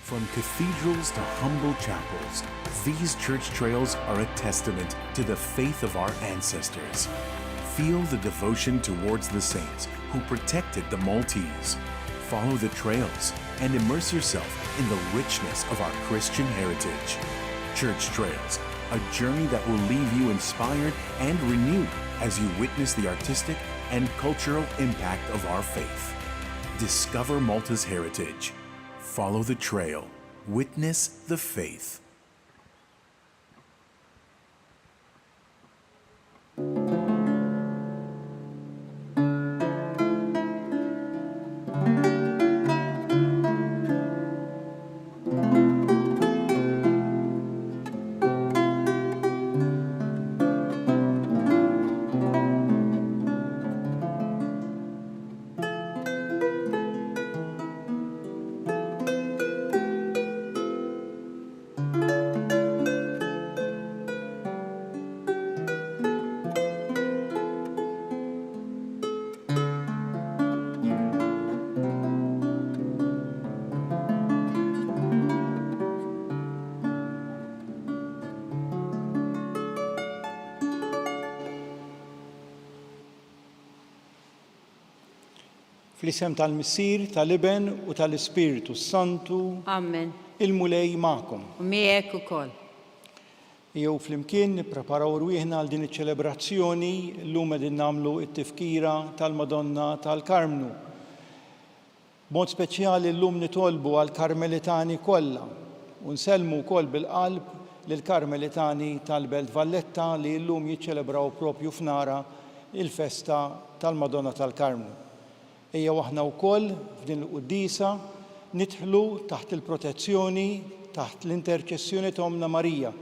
From cathedrals to humble chapels, these church trails are a testament to the faith of our ancestors. Feel the devotion towards the saints who protected the Maltese. Follow the trails and immerse yourself in the richness of our Christian heritage. Church Trails, a journey that will leave you inspired and renewed as you witness the artistic and cultural impact of our faith. Discover Malta's heritage. Follow the trail. Witness the faith. Fl-isem tal-Missier, tal-Iben u tal-Ispiritu Santu. Amen. Il-mulej magħkom. U miegħek ukoll. Jew flimkien nippreparaw rwieħna għal din iċ-ċelebrazzjoni llum qegħdin nagħmlu t-tifkira tal-Madonna tal-Karmnu. B'mod speċjali llum nitolbu għall Karmelitani kollha u nsellmu wkoll bil-qalb lill-Karmelitani tal-Belt Valletta li llum jiċċelebraw proprju f'Nara il-festa tal-Madonna tal-Karmnu. Ejja aħna wkoll f'din il-qudiesa nidħlu taħt il-protezzjoni, taħt l-interċessjoni ta' Omna Marija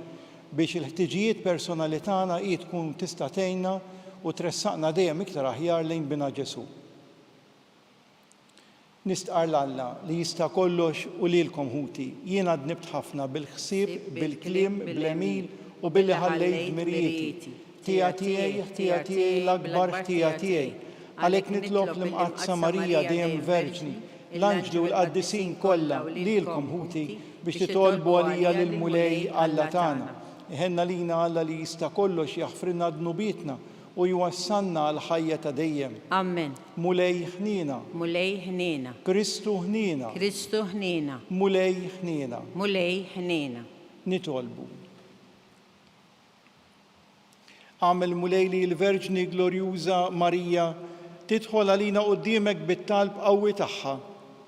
biex il-ħtiġijiet personali tagħna tkun tista' tgħinna u tressaqna dejjem iktar aħjar lejn bina Ġesu. Nistqar l-Alla li jista' kollox u lilkom ħuti. Jiena dnibt ħafna bil-ħsieb, bil-kliem, bl-emil u billi ħallejt mirijieti. Ħtija tiegħi l-akbar ħtija tiegħi. Għalhekk nitlob l-Imqaddsa Marija dejjem Verġni, l-anġli u l-qaddisin kollha lilkom ħuti biex titolbu għalija lill-mulej Alla tagħna. Iħenna lina Alla li jista' kollox jaħfrilna dnubietna u jwassalna għal ħajja ta' dejjem. Amen. Mulej ħnina. Mulej ħnina. Kristu ħnina. Kristu ħnina. Mulej ħnina. Mulej ħnina. Nitolbu. Għamel mulej li l-Verġni Glorjuża Marija tidħol għalina quddiemek bit-talb qawwi tagħha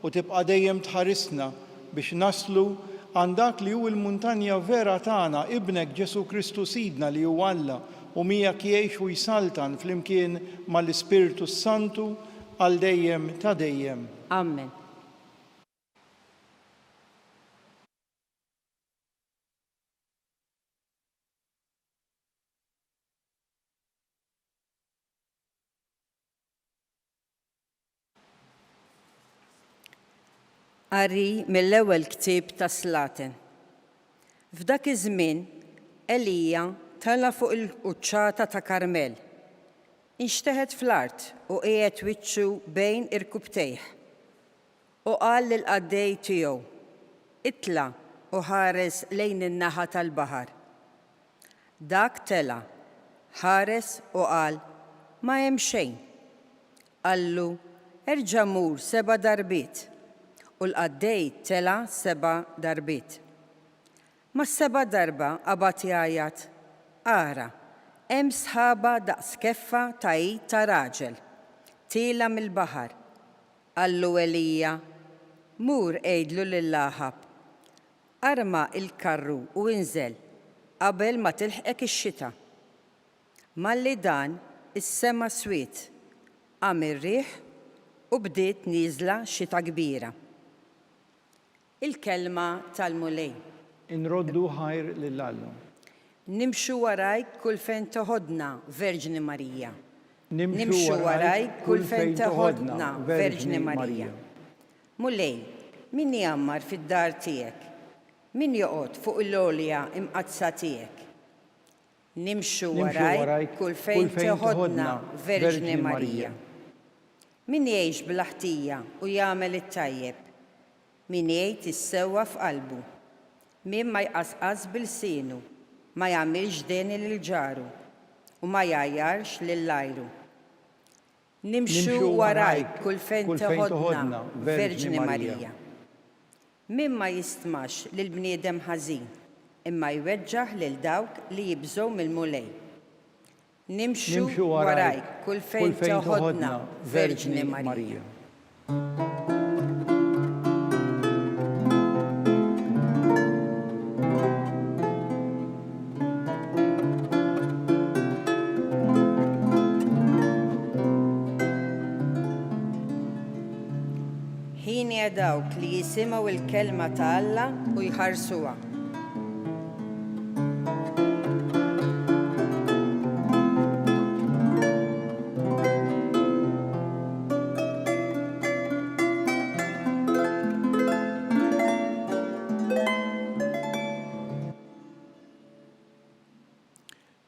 u tibqa' dejjem tħarisna biex naslu għand dak li hu l-muntanja vera tagħna, ibnek Ġesu Kristu Sidna li huwa Alla u miegħek jgħix u jsaltan flimkien mal-Ispiritu Santu għal dejjem ta' dejjem. Amen. Qari mill-ewwel ktieb ta' Slaten. F'dak iż-żmien Elija tala fuq il-quċċata ta' Karmel. Inxteħed fl-art u qiegħed wiċċu bejn irkubtejh. U qal lill-qaddej tiegħu: itla' u ħares lejn in-naħa tal-baħar. Dak tela, ħares u qal: ma hemm xejn. Qallu: erġa' mur 7 darbiet. U l-qaddej tela 7 darbiet. Ma 7 darba qabad jgħajjad: ara, hemm sħaba daqs keffa ta' id ta' raġel, tiela mill-baħar. Qallu Elija: mur għejdlu lil-Aħab, arma il-karru u inżel qabel ma tilħqek ix-xita. Malli dan is-sema swiet, qam ir-riħ u bdiet nieżla xita kbira. Il-kelma tal-mulej. Inroddu ħajr lill-Alla. Nimxu warajk kull fejn toħodna, Verġni Marija. Nimxu warajk kull fejn toħodna, Verġni Marija. Mulej, min jammar fid-dar tiegħek? Min joqgħod fuq l-għolja imqazza tiegħek? Nimxu warajk kull fejn toħodna, Verġni Marija. Min jgħix bl-ħtija u jagħmel it-tajjeb? min jgħid issewwa f'qalbu, min ma jqasqas bil-sienu, ma jagħmilx deni lil ġaru u ma jgħajjarx lill-ajru. Nimxu warajk kull fejn toħodna, Verġni Marija. Min ma jistmax lil bniedem ħażin, imma jweġġaħ lil dawk li jibżgħu mill-mulej. Nimxu warajk kull fejn toħodna, Verġni Marija. Ħin dawk li jisimgħu il-kelma ta' Alla u jħarsuha.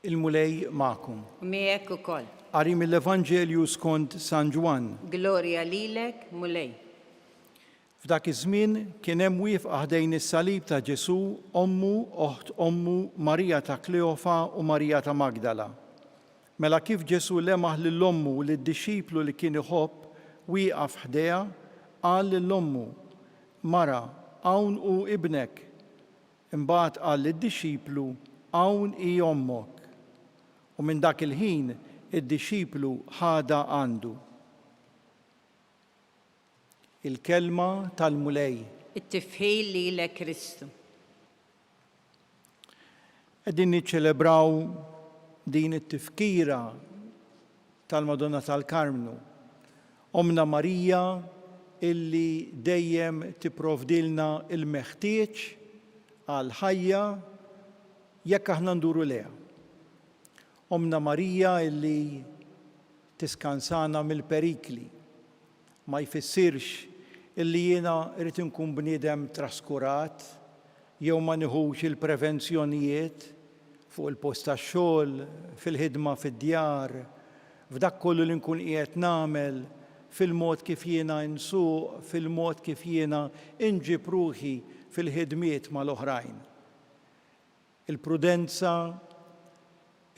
Il-mulej ma'kum. Miegħek ukoll. Qari mill-Evanġelju skont San Ġwan. Glorja lilek, mulej. F'dak iż-żmien kien hemm wieqfa ħdejn is-salib ta' Ġesu ommu oħt ommu Marija ta' Kleofa u Marija ta' Magdala. Mela kif Ġesu lemaħ lill-ommu u lid-dixxiplu li kien iħobb wieqaf ħdejha, qal lill-ommu: Mara, hawn hu ibnek. Imbagħad qal lid-dixxiplu: hawn hi ommok. U minn dak il-ħin id-dixxiplu ħada għandu. Il-kelma tal-mulej. It-tifħil lilek Kristu. Qegħdin niċċelebraw din it-tifkira tal-Madonna tal-Karmnu. Omna Marija illi dejjem tipprovdilna il-meħtieġ għal ħajja jekk aħna nduru leha. Omna Marija illi tiskansana mill-perikli. Ma jfissirx illi jiena rrid inkun bniedem traskurat jew ma nieħux il-prevenzjonijiet fuq il-post tax-xogħol, fil-ħidma fid-djar, f'dak kollu li nkun qiegħed nagħmel, fil-mod kif jiena nsuq, fil-mod kif jiena inġib ruħi fil-ħidmiet mal-oħrajn. Il-prudenza,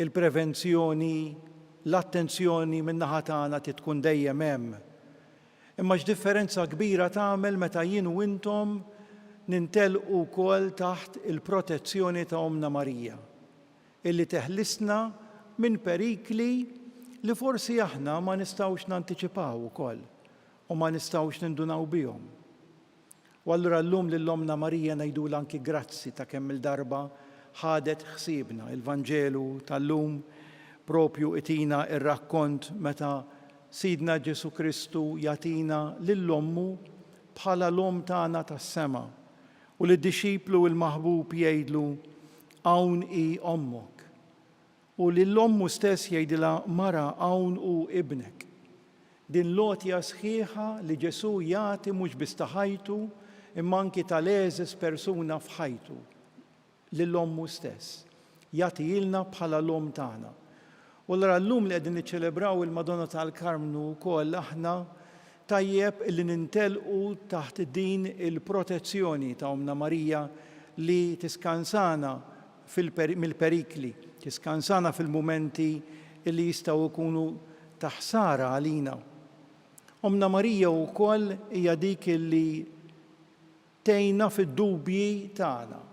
il-prevenzjoni, l-attenzjoni min-naħa tagħna tkun dejjem hemm. Imma x'differenza kbira tagħmel meta jien u intom nintelqu wkoll taħt il-protezzjoni ta' Omna Marija, illi teħlisna minn perikli li forsi aħna ma nistgħux nantiċipaw ukoll u ma nistgħux nindunaw bihom. U allura llum lill-Omna Marija ngħidula anki grazzi ta' kemm il-darba ħadet ħsiebna. Il-Vanġelu tal-lum propju itina ir-rakkont meta Sidna Ġesu Kristu jatina lill-ommu bħala l-om tagħna tas-sema u lid-dixxiplu il-maħbub jgħidlu: hawn hi ommok. U lill-ommu stess jgħidilha: Mara, hawn hu ibnek. Din lotja sħiħa li Ġesu jagħti mhux biss ta' ħajtu imma anki tal-eżis persuna f'ħajtu lill-ommu stess. Jagħtilna bħala l-om tagħna. U llum li qegħdin niċċelebraw il-Madonna tal-Karmnu wkoll aħna tajjeb li nintelqu taħt din il-protezzjoni ta' Omna Marija li tiskansana mill-perikli, tiskansana fil-mumenti li jistgħu jkunu ta' ħsara għalina. Omna Marija wkoll hija dik li tgħinna fid-dubji tagħna.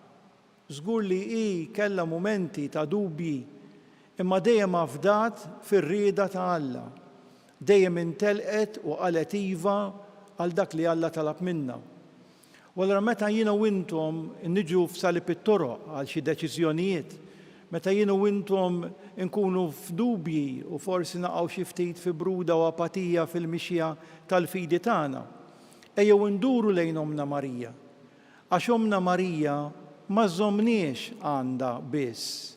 Żgur li hi kellha mumenti ta' dubji imma dejjem afdat fir-rieda ta' Alla. Dejjem intelqet u qalet iva għal dak li Alla talab minna. U allura meta jiena u intom niġu f'salib it-toroq għal xi deċiżjonijiet, meta jiena u intom nkunu f'dubji u forsi naqgħu xi ftit fi bruda u apatija fil-mixja tal-fidi tagħna, ejjew induru lejn Omna Marija. Għax Omna Marija ma żommniex għandha biss,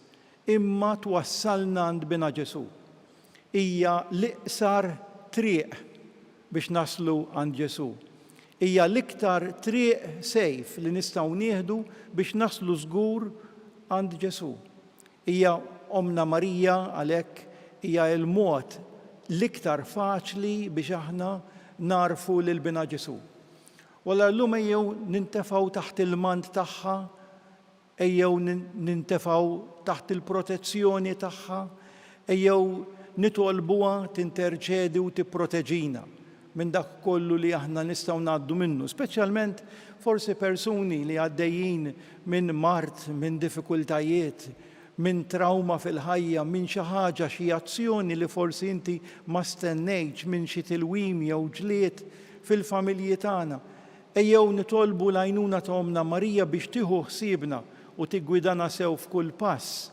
imma twassalna għand bina Ġesu. Hija l-iqsar triq biex naslu għand Ġesu. Hija l-iktar triq sejf li nistgħu nieħdu biex naslu żgur għand Ġesu. Hija Omna Marija għalhekk hija l-mod l-iktar faċli biex aħna narfu lil bina Ġesu. U Walla llum ejjew nintefgħu taħt il-mant tagħha, ejjew nintefgħu taħt il-protezzjoni tagħha, ejjew nitolbuha tinterċedi u tipproteġina minn dak kollu li aħna nistgħu ngħaddu minnu, speċjalment forsi persuni li għaddejjin minn mart, minn diffikultajiet, minn trauma fil-ħajja, minn xi ħaġa, xi azzjoni li forsi inti ma stennejtx minn xi tilwim jew ġlied fil-familji tagħna. Ejjew nitolbu l-għajnuna ta' Omna Marija biex tieħu ħsiebna u tiggwidana sew f'kull pass,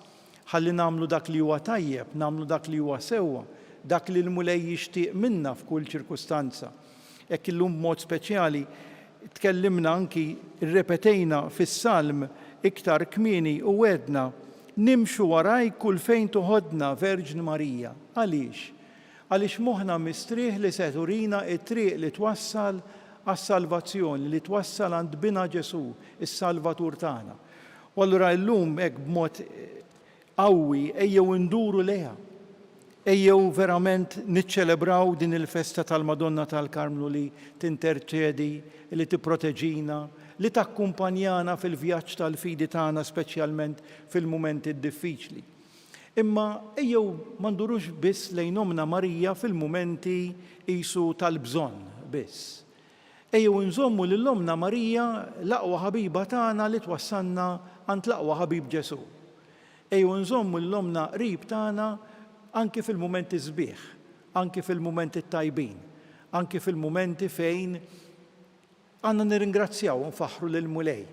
ħalli nagħmlu dak li huwa tajjeb, nagħmlu dak li huwa sewwa, dak li l-Mulej jixtieq minna f'kull ċirkustanza. Hekk illum b'mod speċjali tkellimna anki rrepetejna fis-salm iktar kmieni u wedna nimxu warajk kull fejn toħodna Verġn Marija. Għaliex? Għaliex moħħna mistrieħ li se turina t-triq li twassal għas-salvazzjoni, li twassal għand bina Ġesu, is-Salvatur tagħna. U allura llum hekk b'mod qawwi ejjew induru leha. Ejjew verament niċċelebraw din il-festa tal-Madonna tal-Karmlu li tinterċedi, li tipproteġina, li takkumpanjana fil-vjaġġ tal-fidi tagħna speċjalment fil-mumenti diffiċli. Imma ejjew ma ndurux biss lejn Omna Marija fil-mumenti qisu tal-bżonn biss. Ejjew nżommu lil Omna Marija l-aqwa ħabiba tagħna li twassalna għand l-aqwa ħabib Ġesu. Ejjew nżommu lil Omna qrib tagħna anki fil-mumenti sbieħ, anki fil-mumenti tajbin, anki fil-mumenti fejn għandna nirringrazzjaw u nfaħru lil Mulej.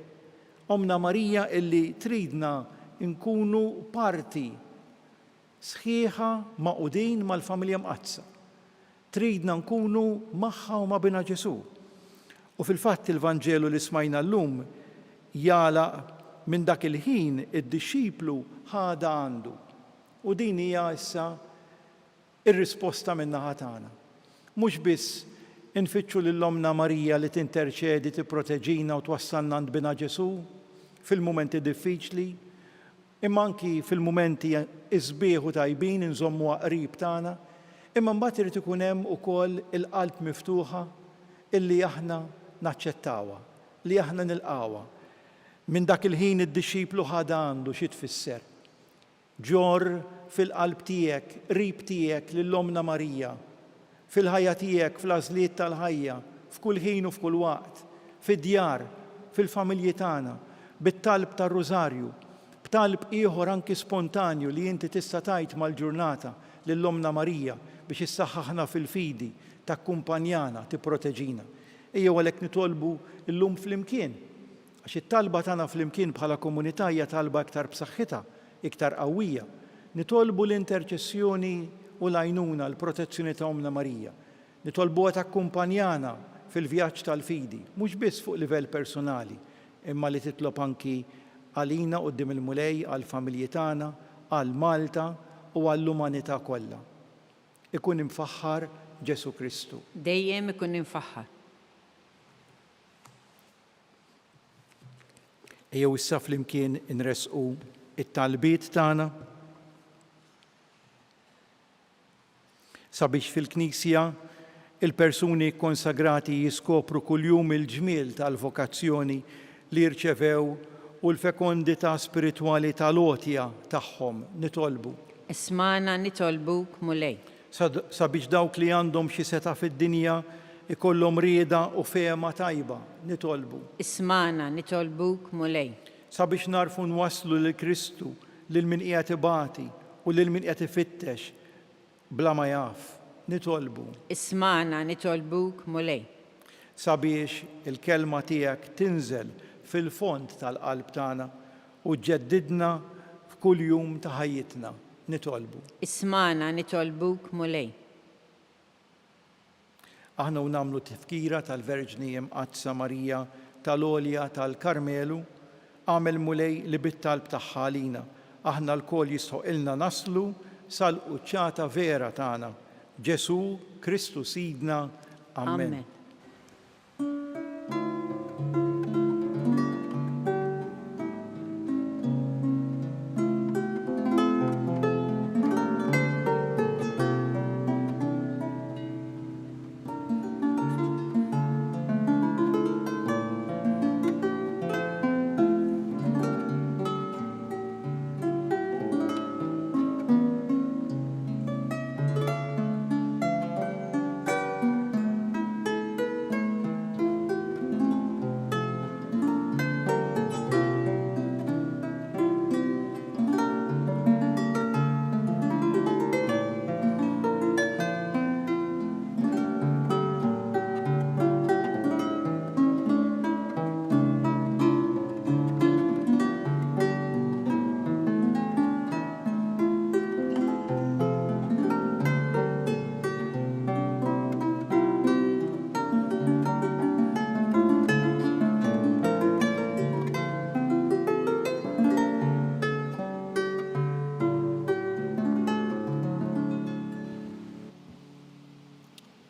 Omna Marija illi tridna nkunu parti sħiħa maqudin mal-familja mqazza. Tridna nkunu magħha u ma' bina Ġesu. U fil-fatt il-Vanġelu li smajna llum jagħlaq minn dak il-ħin id-dixxiplu ħada għandu. U din hija issa ir-risposta min-naħa tagħna. Mhux biss infittxu lil Omna Marija li tinterċedi, tipproteġina u twassalna għand bina Ġesu fil-mumenti diffiċli, imma anki fil-mumenti isbieħ u tajbin inżommuha qrib tagħna, imma mbagħad irid ikun hemm ukoll il-qalb miftuħa illi aħna naċċettawha, li aħna nilqawha. Minn dak il-ħin id-dixxiplu ħada għandu xi tfisser. Ġor fil-qalb tiegħek, qrib tiegħek lill-Omna Marija, fil-ħajja tiegħek, fl-għażliet tal-ħajja, f'kull ħin u f'kull waqt, fid-djar, fil-familji tagħna, bit-talb tar-Rużarju, b'talb ieħor anki spontanju li inti tista' tgħid mal-ġurnata lill-Omna Marija biex issaħħaħna fil-fidi, takkumpanjana, tipproteġina. Ejjew għalhekk nitolbu llum flimkien, għax it-talba tagħna flimkien bħala komunità hija talba iktar b'saħħitha, iktar qawwija. Nitolbu l-interċessjoni u l-għajnuna, l-protezzjoni ta' Omna Marija. Nitolbuha takkumpanjana fil-vjaġġ tal-fidi, mhux biss fuq livell personali, imma li titlob anki għalina quddiem il-Mulej, għall-familji tagħna, għal Malta u għall-umanità kollha. Ikun imfaħħar Ġesu Kristu. Dejjem ikun imfaħħar. Ejjew issa flimkien inresqu it-talbiet tagħna sabiex fil-Knisja il-persuni konsagrati jiskopru kuljum il-ġmiel tal-vokazzjoni li rċevew u l-fekondità spiritwali tal-għotja tagħhom nitolbu. Ismana nitolbuk Mulej. Sabiex dawk li għandhom xi seta' fid-dinja ikollhom rieda u fehma tajba nitolbu. Ismana nitolbuk Mulej. Sabiex narfu nwasslu lil Kristu lil min qiegħed ibati u lil min qiegħed ifittex bla ma jaf nitolbu. Ismana nitolbuk Mulej. Sabiex il-kelma tiegħek tinżel fil-fond tal-qalb tagħna u ġġeddidna f'kull jum ta' ħajjitna nitolbu. Ismana nitolbuk Mulej. Aħna u nagħmlu tifkira tal-Verġni Mqazza Marija tal-Olja tal-Karmelu, għamel Mulej li bit-talb tagħha għalina. Aħna l-kol jistħoqilna naslu sal-quċċata vera tagħna. Ġesu Kristu Sidna. Amen.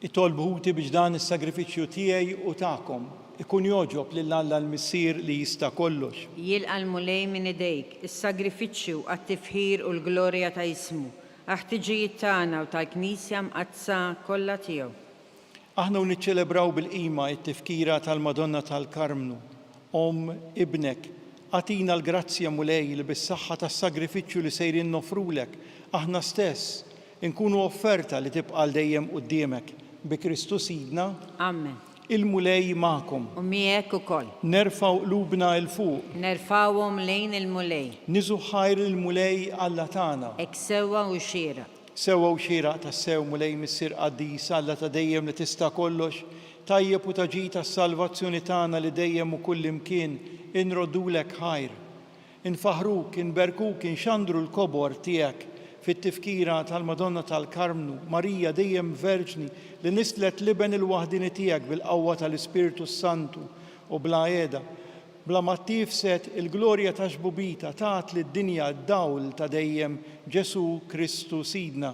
Itolbuti biex dan is-sagrifiċċju tiegħi u tagħkom ikun joġob lil Alla l-Missier li jista' kollox. Jilqa' l-mulej minn idejk is-sagrifiċċju għat-tifħir u l-glorja ta' ismu, għaħtiġijiet tagħna u tal-Knisja mqazza kollha tiegħu. Aħna niċċelebraw bil-qima t-tifkira tal-Madonna tal-Karmnu, ibnek, għatina l-grazzja mulej li bis-saħħa tas-sagrifiċċju li sejrin nofrulek, aħna stess inkunu offerta li tibqa' dejjem quddiemek bi Kristu Sidna. Amen. Il-mulej magħkom. U miegħek ukoll. Nerfgħu qlubna il fuq. Nerfgħuhom lejn il-mulej. Niżu ħajr il-mulej Alla tagħna. Hekk sewwa u xieraq. Sewwa u xieraq tas-sew mulej Missier Qaddis Alla ta' dejjem li tista' kollox, tajjeb u taġi tas-salvazzjoni tagħna li dejjem u kull imkien inroddulek ħajr. Infaħruk, inberkuk, inxandru l-kobor tiegħek fit-tifkira tal-Madonna tal-Karmnu, Marija dejjem verġni li nislet liben il-waħdini tiegħek bil-qawwa tal-Ispiritu Santu u bla għeda, bla ma tifset il-glorja ta' xbubita tat lid-dinja d-dawl ta' dejjem Ġesu Kristu Sidna.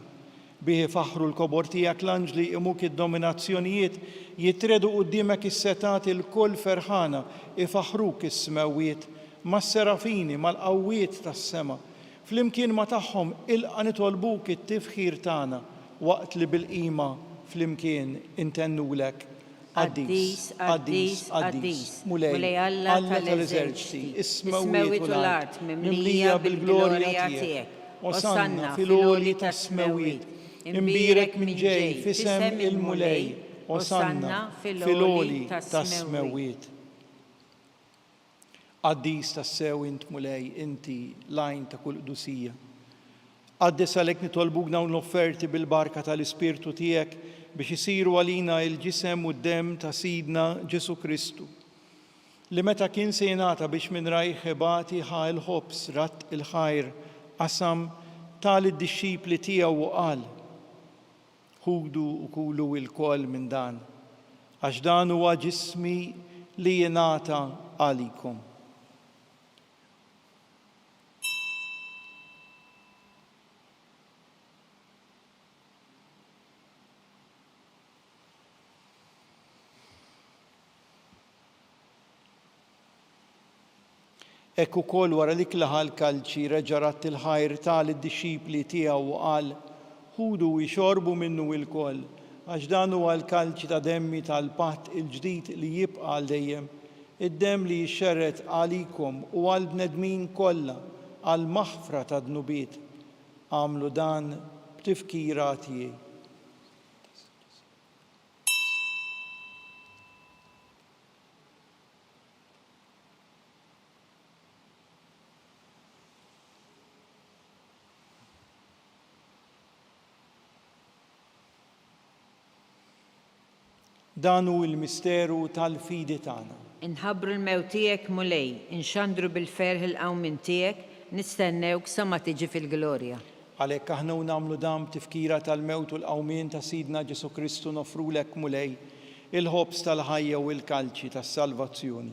Bihi faħru l-kobor tiegħek l-anġli imuk id-dominazzjonijiet jitredu quddiemek is-setat il-kull ferħana ifaħruk is-smewiet mas-serafini mal-qawwiet tas-sema. Flimkien ma tagħhom ilqa' nitolbuk it-tifħir tagħna waqt li bil-qima flimkien intennulek Qaddis, Qaddis, Qaddis, mulej Alla tal-eżerċiti, is-smewiet u l-art mimlija bil-glorja tiegħek. Osanna fil-għoli tas-smewiet, imbirek minn ġej fisem il-mulej. Osanna fil-għoli tas-smewiet. Qaddis tas-sew int mulej, inti lajn ta' kull qdusija. Qaddis għalhekk nitolbuk dawn l-offerti bil-barka tal-Ispirtu tiegħek biex isiru għalina il-ġisem u d-dem ta' Sidna Ġesu Kristu, li meta kien se jingħata biex minn rajh ħebati ħa il-ħobs ratt il-ħajr qasam tal-id-dixxipli tiegħu u qal: ħudu u kulu l-koll minn dan, għax dan huwa ġismi li jingħata għalikom. Ekk ukoll wara li klaħa l-kalċi reġa' ratt il-ħajr tal-id-dixxipli tiegħu u qal: ħudu jxorbu minnu l-koll, għax dan huwa l-kalċi ta' demmi tal-patt il-ġdid li jibqa' għal dejjem, id-demm li jixxerret għalikom u għal bnedmin kollha għal maħfra ta' dnubiet. Għamlu dan b'tifkira tiegħi. Dan hu l-misteru tal-fidi tagħna. Inħabbru l-mewt tiegħek mulej, inxandru bil-ferħ il-qawmin tiegħek, nistennewk sa ma tiġi fil-glorja. Għalhekk aħna nagħmlu dan tifkira tal-mewt u l-qawmien ta' Sidna Ġesu Kristu nofrulek mulej il-ħobs tal-ħajja u l-kalċi tas-salvazzjoni.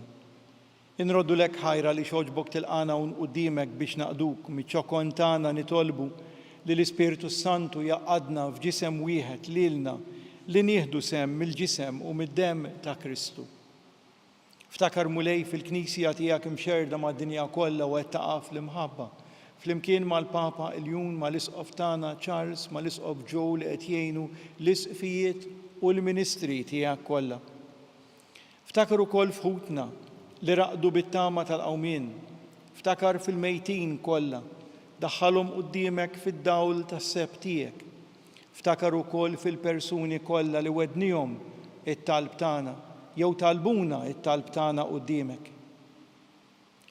Inroddulek ħajra li xoġbok tilqana un quddiemek biex naqduk miċ-ċokon tagħna nitolbu li l-Ispiritu Santu jaqadna f'ġisem wieħed lilna li nieħdu sem mill-ġisem u mid-demm ta' Kristu. Ftakar mulej fil-Knisja tiegħek imxerda mad-dinja kollha u qed taqa' fl-imħabba, flimkien mal-Papa Iljun, mal-Isqof tagħna Charles, mal-Isqof Joe li qed jgħinu l-isqfijiet u l-ministri tiegħek kollha. Ftakar ukoll f'ħutna li raqdu bit-tama tal-qawmien, ftakar fil-mejtin kollha, daħħalhom quddiemek fid-dawl tas-seb tiegħek. Ftakar ukoll fil-persuni kollha li wednihom it-talb tagħna jew talbuna it-talb tagħna quddiemek.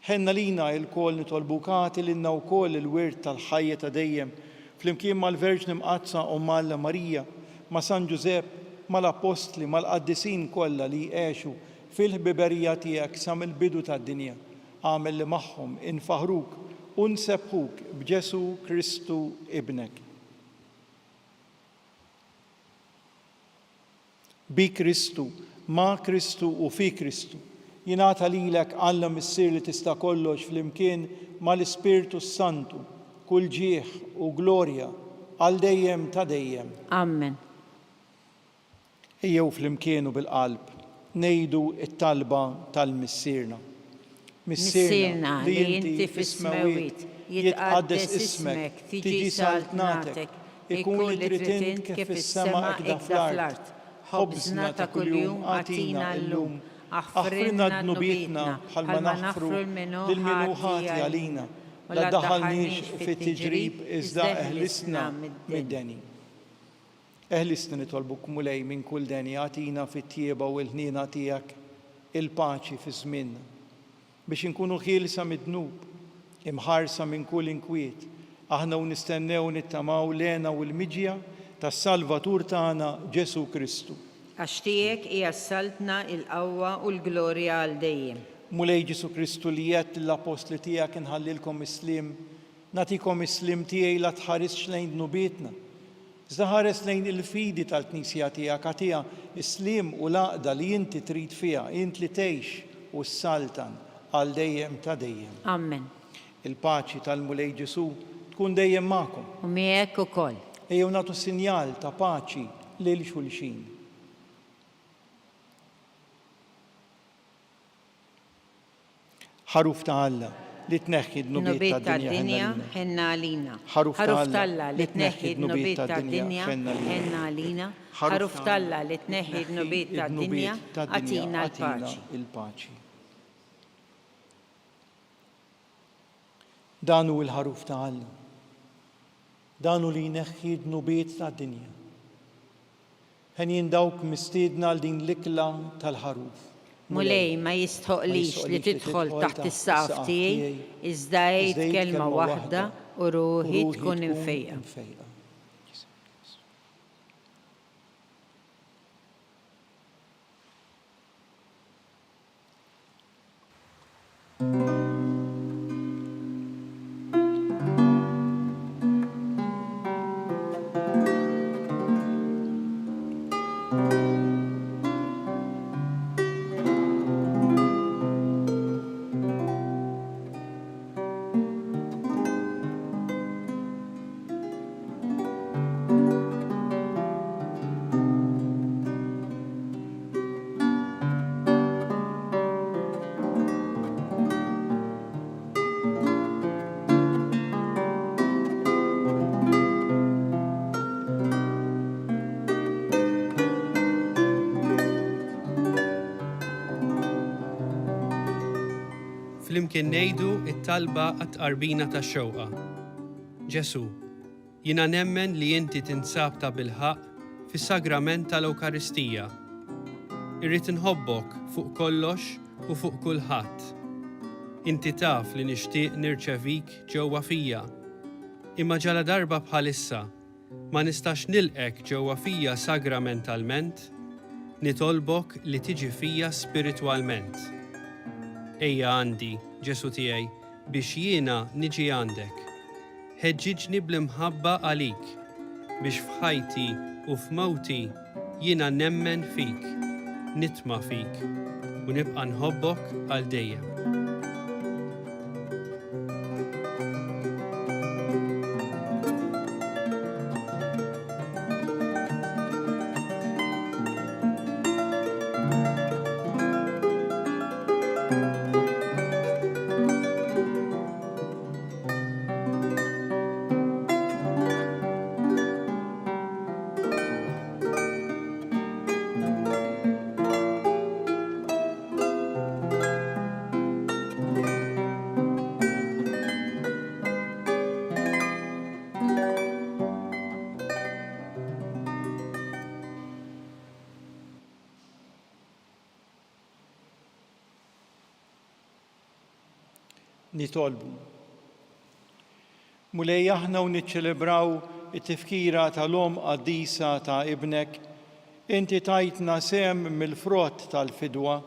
Ħenna lina l-koll nitolbuk agħti lilna wkoll il-wirt tal-ħajja ta' dejjem flimkien mal-Verġni Mqazza u Alla Marija, ma' San Ġusepp, mal-Apostli, mal-Qaddisin kollha li jgħexu fil-ħbiberija tiegħek sa mill-bidu tad-dinja. Għamel li magħhom infaħruk u nsebħuk b'Ġesu Kristu ibnek. Bi Kristu, ma' Kristu u fi Kristu. Jingħata lilek Alla Missier li tista' kollox flimkien mal-Ispiritu Santu, kull ġieħ u glorja għal dejjem ta' dejjem. Amen. Ejjew flimkien u bil-qalb ngħidu t-talba tal-missierna. Missierna li inti fis-smawiet jitqaddes ismek, tiġi saltnatek, ikun li trid int kif fis-sema hekk fl-art. Ħobżna ta' kuljum għatina llum, aħfrilna dnubietna bħalma naħfru lil-minu ħati għalina, la daħalniex fit-tiġrib iżda eħlisna mid-deni. Eħlisna nitolbuk mulej minn kull deni għatina fit-tieba u l-ħniena tiegħek il-paċi fi żmienna biex inkunu ħielsa mid-dnub, imħarsa minn kull inkwiet, aħna u nistennew nittamaw lena u l-miġja tas-Salvatur tagħna Ġesu Kristu. Għax tiegħek hija saltna l-qawwa u l-glorja għal dejjem. Mulej Ġesu Kristu li jgħid l-apostli tiegħek inħallilkom islim, nagħtikom islim tiegħi la tħarisx lejn dnubietna. Iżda ħares lejn il-fidi tal-Knisja tiegħek għatiha islim u l-għaqda li inti trid fiha, int li tgħix u s-saltan għal dejjem ta' dejjem. Amen. Il-paċi tal-Mulej Ġesu tkun dejjem magħkom. U miegħek ukoll. Ejjew nagħtu sinjal ta' paċi lil xulxin. Ħaruf ta' Alla li tneħħi d-nubiet tad-dinja ħenna għalina. Ħaruf Talla li tneħħi d-nubiet tad-dinja ħenna għalina. Ħaruf Talla li tneħħi d-nubiet tad-dinja għatina l-paċi. Dan hu l-ħaruf ta' Alla. Dan hu li jneħħi d-nubiet tad-dinja. Ħen dawk mistiedna għal din l-ikla tal-ħaruf. Mulej ma jistħoqlix li tidħol taħt is-saqf tiegħi iżda għid kelma waħda u ruħi tkun imfejqa. Flimkien ngħidu t-talba għat-qarbina tax-xewqa. Ġesu, jiena nemmen li inti tinsab ta' bilħaq fis-sagrament tal-Ewkaristija. Irrid inħobbok fuq kollox u fuq kulħadd. Inti taf li nixtieq nirċevik ġewwa fija. Imma ġala darba bħalissa ma nistax nilqek ġewwa fija sagramentalment, nitolbok li tiġi fija spiritwalment. Ejja għandi, Ġesu tiegħi, biex jiena niġi għandek. Ħeġġiġni bl-imħabba għalik, biex f'ħajti u f'mewti jiena nemmen fik, nitma' fik u nibqa' nħobbok għal dejjem. Nitolbu. Mulej aħna u niċċelebraw it-tifkira tal-om qaddisa ta' ibnek, inti tajtna sem mill-frott tal-fidwa,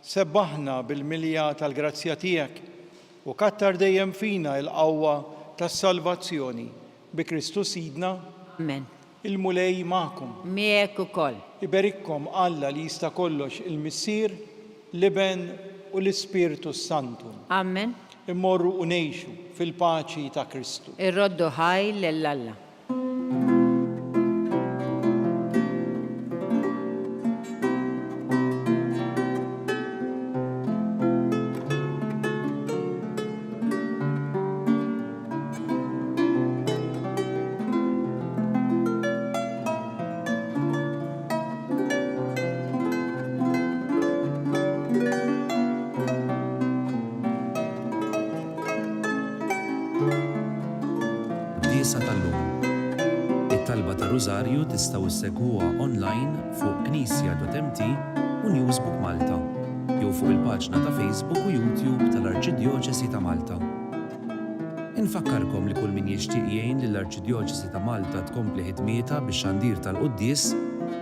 sebbaħna bil-milja tal-grazzja tiegħek u kattar dejjem fina l-qawwa tas-salvazzjoni bi Kristus Sidna. Amen. Il-mulej magħkom. Miegħek ukoll. Iberikkom Alla li jista' kollox il-Missier, l-Iben u l-Ispiritu Santu. Amen. Immorru u ngħixu fil-paċi ta' Kristu. Irroddu ħaj lill-Alla. tar-Rużarju tistgħu issegħuha online fuq Knisja.mt u Newsbook Malta, jew fuq il-paġna ta' Facebook u YouTube tal-Arċidjoċesi ta' Malta. Infakkarkom li kull min jixtieq jgħin lill-Arċidjoċesi ta' Malta tkompli ħidmietha bix-xandir tal-Qudies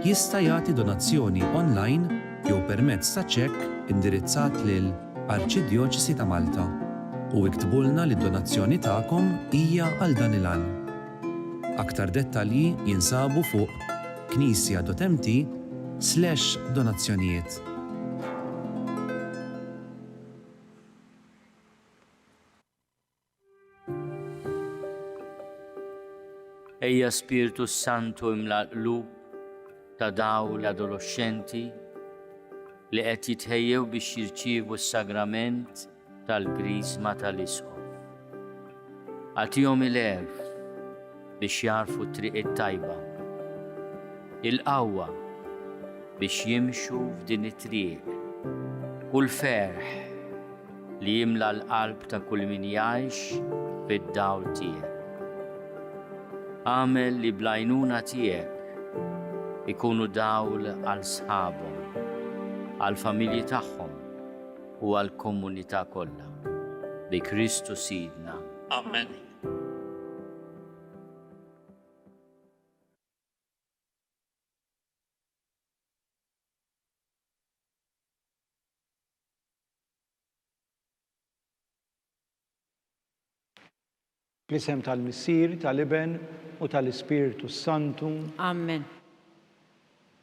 jista' jagħti donazzjoni online jew permezz ta' ċekk indirizzat lil Arċidjoċesi ta' Malta u iktbulna li d-donazzjoni tagħkom hija għal dan il-għan. Aktar dettalji jinsabu fuq knisja.mt/donazzjonijiet. Ejja Spiritu Santu imla l-qlub ta' daw l-adolescenti li qed jitħejjew biex jirċievu s-sagrament tal-Krisma tal-Isqof. Għatihom il-għerf biex jarfu t-triq it-tajba, il-qawwa biex jimxu f'din it-triq, kull ferħ li jimla l-qalb ta' kull min jgħix fid-dawl tiegħek. Għamel li blajnuna tiegħek ikunu dawl għal sħabhom, għal familji tagħhom u għal komunità kollha. Bi Kristu Sidna. Amen. Fl-isem tal-Missier, tal-Iben u tal-Ispiritu Santu. Amen.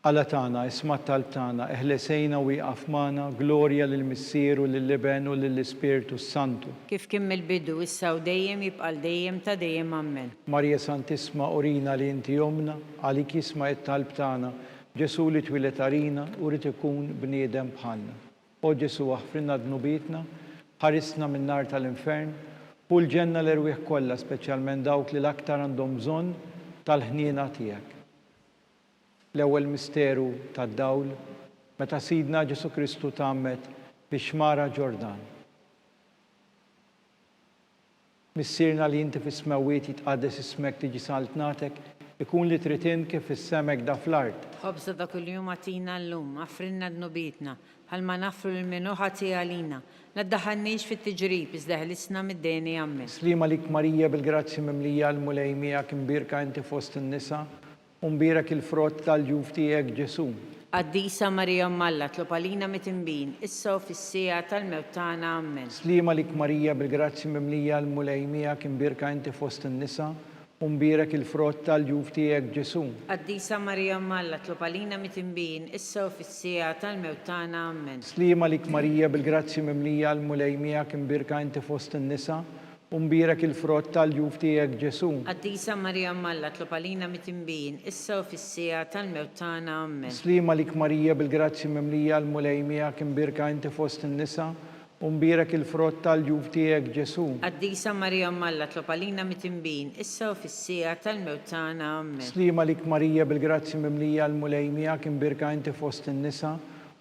Alla tagħna, isma' talb tagħna, eħlesejna u jaqaf magħna, glorja lill-Missier u lill-Iben u lill-Ispiritu Santu. Kif kien mill-bidu, issa u dejjem jibqa' dejjem ta' dejjem amen. Marija Santisma urina li inti jomna, għalik jisma' it-talb tagħna, Ġesu li twilet għalina u rid ikun bniedem bħalna. O Ġesu aħfrinna dnubietna, ħarisna min-nar tal-infern, u l-ġenna l-erwieħ kollha, speċjalment dawk li l-aktar għandhom bżonn tal-ħniena tiegħek. L-ewwel misteru tad-dawl meta Sidna Ġesu Kristu tagħmmet bix-xmara Ġordan. Missierna li inti fis-smewwiet jitqaddes ismek tiġi saltnatek, ikun li trid int kif is-semek da fl-art. Ħobża ta' kuljum għatina llum, affrinna dnubietna, bħalma nafru l-menu ħati għalina. La ddaħħalniex fit-tiġrib, iżda ħlisna mid-deni amen. Slima lik Marija bil-grazzi mimlija l-mulej miegħek imbirka inti fost in-nisa, u mbirek il-frott tal-ġuf tiegħek Ġesu. Qaddisa Marija Mmalla, tlob għalina mit-imbin, issa u fis-sija tal-mewt tagħna amen. Slima lik Marija bil-grazzi mimlija l-mulej miegħek imbirka inti fost in-nisa, u mbirek il-frott tal-ġuf tiegħek Ġesu. Qaddisa Marija Mmalla, tlob għalina mit-imbin, issa u fis-sija tal-mewt tagħna amen. Slima lik Marija bil-grazzi mimlija l-mulej miegħek imbirka inti fost in-nisa, u mbirek il-frott tal-ġuf tiegħek Ġesu. Qaddisa Marija Mmalla, tlob għalina mit-imbin, issa u fis-sija tal-mewt tagħna amen. Slima lik Marija bil-grazzi mimlija l-mulej miegħek imbirka inti fost in-nisa, u mbirek il-frott tal-ġuf tiegħek Ġesu. Qaddisa Marija Mmalla, tlob għalina mit-imbin, issa u fis-sija tal-mewt tagħna amen. Slima lik Marija bil-grazzi mimlija l-mulej miegħek imbirka inti fost in-nisa,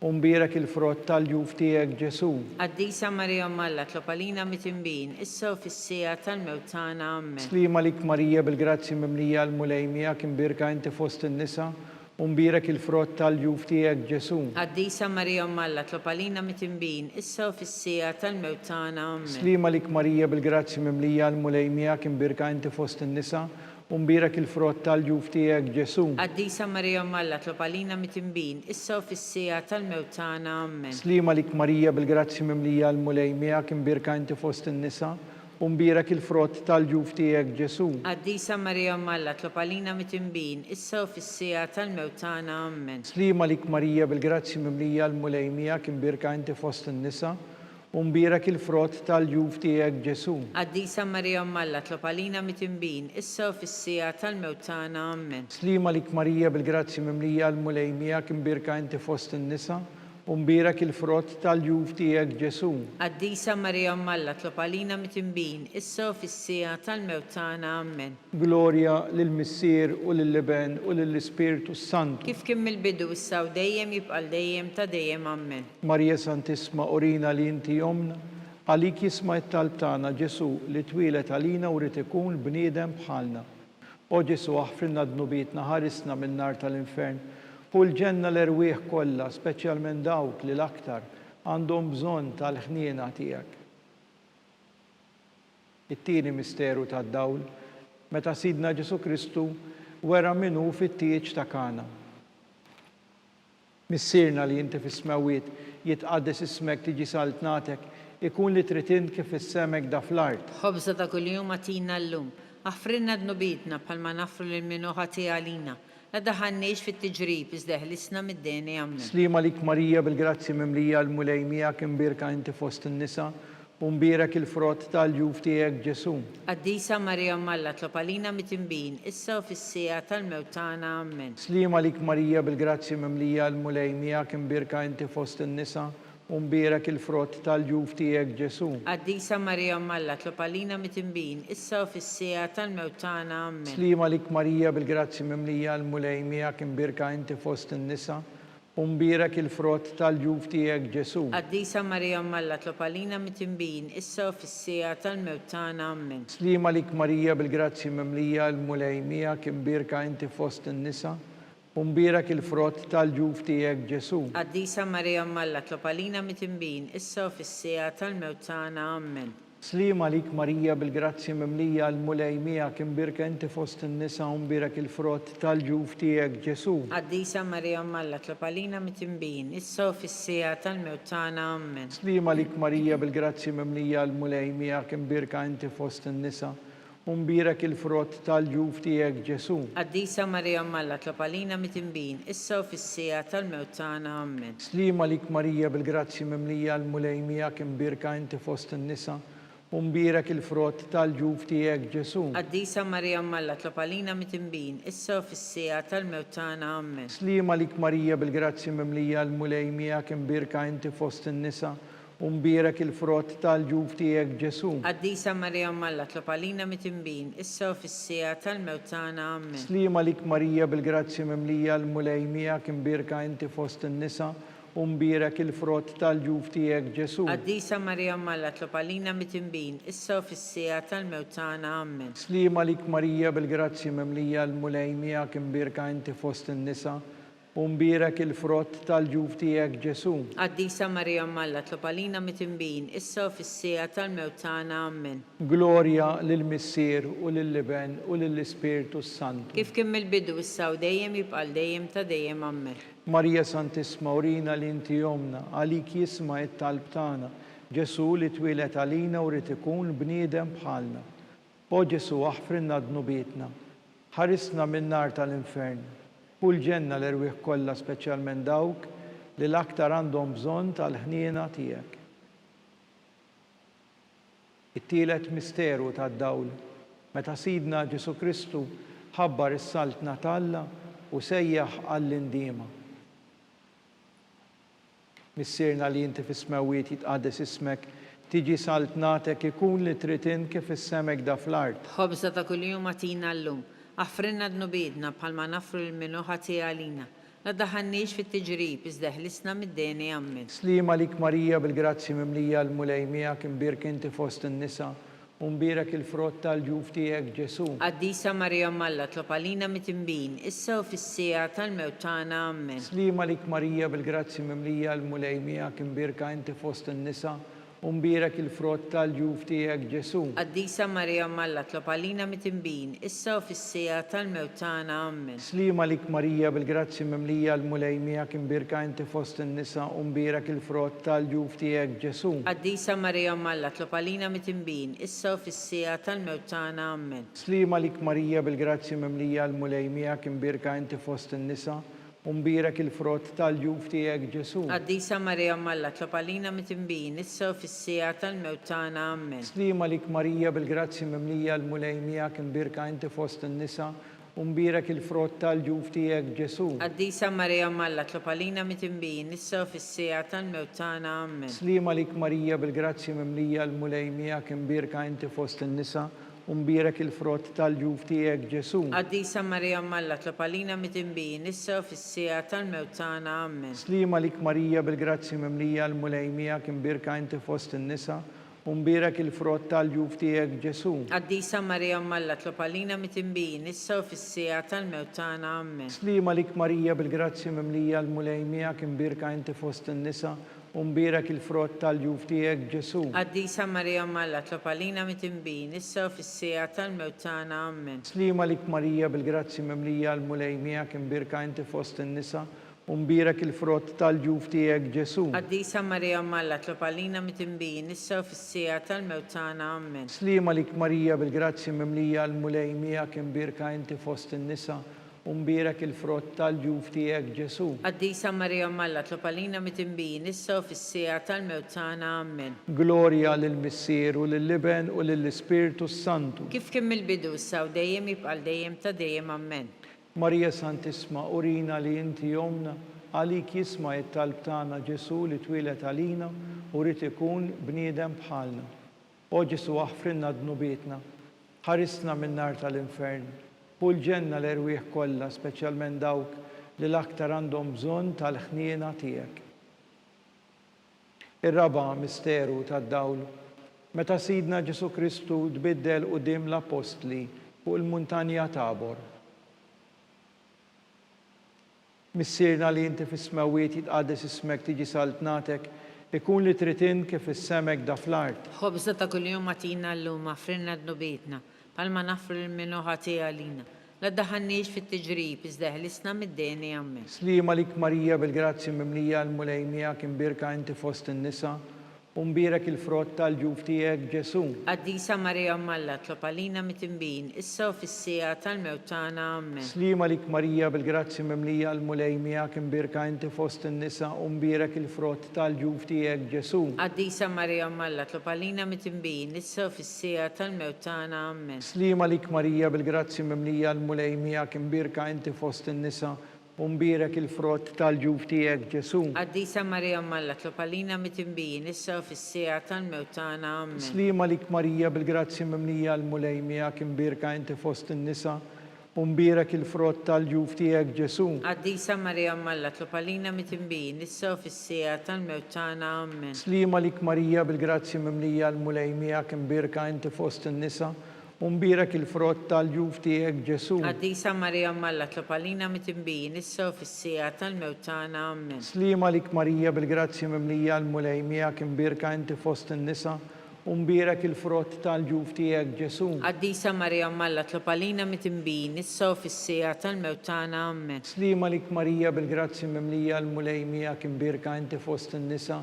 u mbirek il-frott tal-ġuf tiegħek Ġesu. Qaddisa Marija Mmalla, tlob għalina mit-imbin, issa u fis-sija tal-mewt tagħna amen. Slima lik Marija bil-grazzi mimlija l-mulej miegħek imbirka inti fost in-nisa, u mbirek il-frott tal-ġuf tiegħek Ġesu. Qaddisa Marija Mmalla, tlob għalina mit-imbin, issa u fis-sija tal-mewt tagħna amen. Slima lik Marija bil-grazzi mimlija l-mulej miegħek imbirka inti fost in-nisa, u mbirek il-frott tal-ġuf tiegħek Ġesu. Qaddisa Marija Mmalla, tlob għalina mit-imbin, issa u fis-sija tal-mewt tagħna amen. Slima lik Marija bil-grazzi mimlija l-mulej miegħek imbirka inti fost in-nisa, u mbirek il-frott tal-ġuf tiegħek Ġesu. Qaddisa Marija Mmalla, tlob għalina mit-imbin, issa u fis-sija tal-mewt tagħna amen. Slima lik Marija bil-grazzi mimlija l-mulej miegħek imbirka inti fost in-nisa, u mbirek il-frott tal-ġuf tiegħek Ġesu. Qaddisa Marija Mmalla, tlob għalina mit-imbin, issa u fis-sija tal-mewt tagħna amen. Slima lik Marija bil-grazzi mimlija l-mulej miegħek imbirka inti fost in-nisa, u mbirek il-frott tal-ġuf tiegħek Ġesu. Qaddisa Marija Mmalla, tlob għalina mit-imbin, issa u fis-sija tal-mewt tagħna amen. Glorja lill-Missier u lill-Iben u lill-Ispiritu Santu. Kif kien mill-bidu, issa u dejjem jibqa' dejjem ta' dejjem amen. Marija Santisma urina li inti jomna, għalik jisma' it-talb tagħna Ġesu li twilet għalina u rid ikun bniedem bħalna. O Ġesu aħfrinna dnubietna, ħarisna minn nar tal-infern. Kull ġenna l-erwieħ kollha, speċjalment dawk li l-aktar għandhom bżonn tal-ħniena tiegħek. It-tieni misteru tad-dawl, meta Sidna Ġesu Kristu wera minnu fit-tieġ ta' Kana. Missierna li inti fis-smawiet jitqaddes ismek tiġi saltnatek, ikun li trid kif is-semek da fl-art. Ħobża ta' kuljum atina llum, aħfrinna dnubietna bħalma nafru lil minnu ħati għalina. La daħannix fit-tiġrib iżda ħlisna mid-deni Amen. Slima lik Marija bil-grazzi mimlija l-mulej miegħek imbirka inti fost in-nisa u mbirek il-frott tal-ġuf tiegħek Ġesu. Qaddisa Marija Malla tlob għalina mit-imbin, issa u fis-sija tal-mewt tagħna Amen. Slima lik Marija bil-grazzi mimlija l-mulej miegħek imbirka inti fost in-nisa u mbirek il-frott tal-ġuf tiegħek Ġesu. Qaddisa Marija Malla tlob għalina mit-imbin, issa u fis-sija tal-mewt tagħna Amen. Slima lik Marija bil-grazzi mimlija l-mulej miegħek imbirka inti fost in-nisa u mbirek il-frott tal-ġuf tiegħek Ġesu. Qaddisa Marija Malla tlob għalina mit-imbin, issa u fis-sija tal-mewt tagħna Amen. Slima lik Marija bil-grazzi mimlija l-mulej miegħek imbirka inti fost in-nisa u mbirek il-frott tal-ġuf tiegħek Ġesu. Qaddisa Marija Malla tlob għalina mit-imbin, issa u fis-sija tal-mewt tagħna Amen. Slima lik Marija bil-grazzi mimlija l-mulej miegħek imbirka inti fost in-nisa u mbirek il-frott tal-ġuf tiegħek Ġesu. Qaddisa Marija Malla tlob għalina mit-imbin, issa u fis-sija tal-mewt tagħna Amen. Slima lik Marija bil-grazzi mimlija l-mulej miegħek imbirka inti fost in-nisa u mbirek il-frott tal-ġuf tiegħek Ġesu. Qaddisa Marija Malla tlob għalina mit-imbin, issa u fis-sija tal-mewt tagħna Amen. Slima lik Marija bil-grazzi mimlija l-mulej miegħek imbirka inti fost in-nisa u mbirek il-frott tal-ġuf tiegħek Ġesu. Qaddisa Marija Malla tlob għalina mit-imbin, issa u fis-sija tal-mewt tagħna Amen. Slima lik Marija bil-grazzi mimlija l-mulej miegħek imbirka inti fost in-nisa u mbirek il-frott tal-ġuf tiegħek Ġesu. Qaddisa Marija Malla tlob għalina mit-imbin, issa u fis-sija tal-mewt tagħna Amen. Slima lik Marija bil-grazzi mimlija l-mulej miegħek imbirka inti fost in-nisa u mbirek il-frott tal-ġuf tiegħek Ġesu. Qaddisa Marija Malla tlob għalina mit-imbin, issa u fis-sija tal-mewt tagħna Amen. Slima lik Marija bil-grazzi mimlija l-mulej miegħek imbirka inti fost in-nisa u mbirek il-frott tal-ġuf tiegħek Ġesu. Qaddisa Marija Malla tlob għalina mit-imbin, issa u fis-sija tal-mewt tagħna Amen. Glorja lill-Missier u lill-Liben u lill-Ispiritu Santu. Kif kien mill-bidu issa u dejjem jibqa' dejjem ta' dejjem Amen. Marija Santisma urina li inti jomna, għalik jisma' it-talb tagħna, Ġesu li twilet għalina u rid ikun bniedem bħalna. O Ġesu aħfrinna dnubietna, ħarisna min-nar tal-infern. Kull ġenna l-erwieħ kollha speċjalment dawk li l-aktar għandhom bżonn tal-ħniena tiegħek. It-tielet misteru tad-dawl, meta Sidna Ġesu Kristu ħabbar is-saltna Talla u sejjaħ għall-indiema. Missierna li inti fis-smawiet jitqaddes ismek, tiġi saltnatek ikun li trid kif is-semek da fl-art. Ħobża ta' kuljum atina llum, aħfrinna dnubietna bħalma nafru lil minnu ħati għalina. La daħannix fit-tiġrib iżda ħlisna mid-deni Amen. Slima lik Marija bil-grazzi mimlija l-mulej miegħek imbirk inti fost in-nisa u mbirek il-frott tal-ġuf tiegħek Ġesu. Qaddisa Marija Malla tlob għalina mit-imbin, issa u fis-sija tal-mewt tagħna Amen. Slima lik Marija bil-grazzi mimlija l-mulej miegħek imbirka inti fost in-nisa u mbirek il-frott tal-ġuf tiegħek Ġesu. Qaddisa Marija Malla tlob għalina mit-imbin, issa u fis-sija tal-mewt tagħna Amen. Slima lik Marija bil-grazzi mimlija l-mulej miegħek imbirka inti fost in-nisa u mbirek il-frott tal-ġuf tiegħek Ġesu. Qaddisa Marija Malla tlob għalina mit-imbin, issa u fis-sija tal-mewt tagħna Amen. Slima lik Marija bil-grazzi mimlija l-mulej miegħek imbirka inti fost in-nisa u mbirek il-frott tal-ġuf tiegħek Ġesu. Qaddisa Marija Malla tlob għalina mit-imbin, issa u fis-sija tal-mewt tagħna Amen. Slima lik Marija bil-grazzi mimlija l-mulej miegħek imbirka inti fost in-nisa u mbirek il-frott tal-ġuf tiegħek Ġesu. Qaddisa Marija Malla tlob għalina mit-imbin, issa u fis-sija tal-mewt tagħna Amen. Slima lik Marija bil-grazzi mimlija l-mulej miegħek imbirka inti fost in-nisa u mbirek il-frott tal-ġuf tiegħek Ġesu. Qaddisa Marija Malla tlob għalina mit-imbin, issa u fis-sija tal-mewt tagħna Amen. Slima lik Marija bil-grazzi mimlija l-mulej miegħek imbirka inti fost in-nisa u mbirak il-frott tal-ġuf tiegħek Ġesu. Qaddisa Marija Malla tlob għalina mitinbijin issa u fis-sija tal-mewt tagħna amen. Slima lik Marija bil-grazzi mimlija l-mulej miegħek imbirka inti fost in-nisa u mbirak il-frott tal-ġuf tiegħek Ġesu. Qaddisa Marija Malla tlob għalina mitinbijin issa u fis-sija tal-mewt tagħna amen. Slima lik Marija bil-grazzi mimlija l-mulej miegħek imbirka inti fost in-nisa u mbirak il-frott tal-ġuf tiegħek Ġesu. Qaddisa Marija Malla tlob għalina mitinbijin issa u fis-sija tal-mewt tagħna amen. Slima lik Marija bil-grazzi mimlija l-mulej miegħek imbirka inti fost in-nisa u mbirak il-frott tal-ġuf tiegħek Ġesu. Qaddisa Marija Malla tlob għalina mitinbijin issa u fis-sija tal-mewt tagħna amen. Glorja lill-Missier u lill-Iben u lill-Ispiritu Santu. Kif kien mill-bidu issa u dejjem jibqal dejjem ta' dejjem amen. Marija Santisma, urina li inti jomna, għalik jisma it-talb tagħna Ġesu li twilet għalina u rrid ikun bniedem bħalna. O Ġesu aħfrinna dnubietna, ħarisna minn nar tal-infern, pulġenna l-erwieħ kollha, speċjalment dawk li l-aktar għandhom bżonn tal-ħniena tiegħek. Ir-raba' misteru tad-dawl. Meta Sidna Ġesu Kristu tbiddel quddiem l-Apostli fuq il-Muntanja Tabor. Missierna li inti fis-smawiet jitqaddes ismek tiġi saltnatek, ikun li tritin kif is-semek da fl-art. Ħobża ta' kuljum għatina llum affrinna dnubietna, palma nafru l-minu ħatija għalina. La daħanniex fit-tiġrib, iżda ħlisna mid-deni amen. Slima lik Marija bil-grazzi mimlija l-mulej miegħek imbirka inti fost in-nisa u mbirak il-frott tal-ġuf tiegħek Ġesu. Qaddisa Marija Malla tlob għalina mitinbijin issa u fis-sija tal-mewt tagħna amen. Slima lik Marija bil-grazzi mimlija l-mulej miegħek imbirka inti fost in-nisa u mbirak il-frott tal-ġuf tiegħek Ġesu. Qaddisa Marija Malla tlob għalina mitinbijin issa u fis-sija tal-mewt tagħna amen. Slima lik Marija bil-grazzi mimlija l-mulej miegħek imbirka inti fost in-nisa u mbirak il-frott tal-ġuf tiegħek Ġesu. Qaddisa Marija Malla tlob għalina mitinbijin issa u fis-sija tal-mewt tagħna amen. Slima lik Marija bil-grazzi mimlija l-mulej miegħek imbirka inti fost in-nisa u mbirak il-frott tal-ġuf tiegħek Ġesu. Qaddisa Marija Malla tlob għalina mitinbijin issa u fis-sija tal-mewt tagħna amen. Slima lik Marija bil-grazzi mimlija l-mulej miegħek imbirka inti fost in-nisa u mbirak il-frott tal-ġuf tiegħek Ġesu. Qaddisa Marija Malla tlob għalina mitinbijin issa u fis-sija tal-mewt tagħna amen. Slima lik Marija bil-grazzi mimlija l-mulej miegħek imbirka inti fost in-nisa u mbirak il-frott tal-ġuf tiegħek Ġesu. Qaddisa Marija Malla tlob għalina mitinbijin issa u fis-sija tal-mewt tagħna amen. Slima lik Marija bil-grazzi mimlija l-mulej miegħek imbirka inti fost in-nisa